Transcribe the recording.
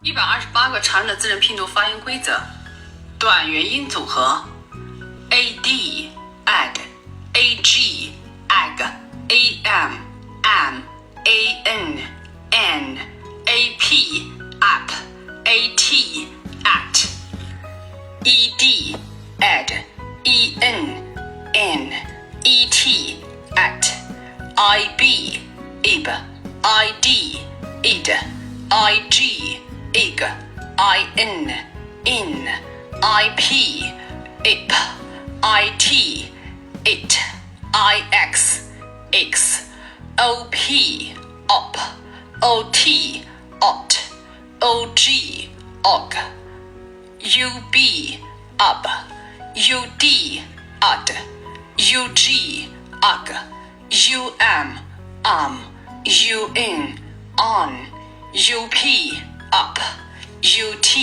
128个常用的自然拼读发音规则。短元音组合 ad ad ag ag am am an n ap app at at ed ed en n et at ib ib id id ig ig in in ip ip it it ix x op op ot ot og og ub ub ud ud ug ug um un on up ut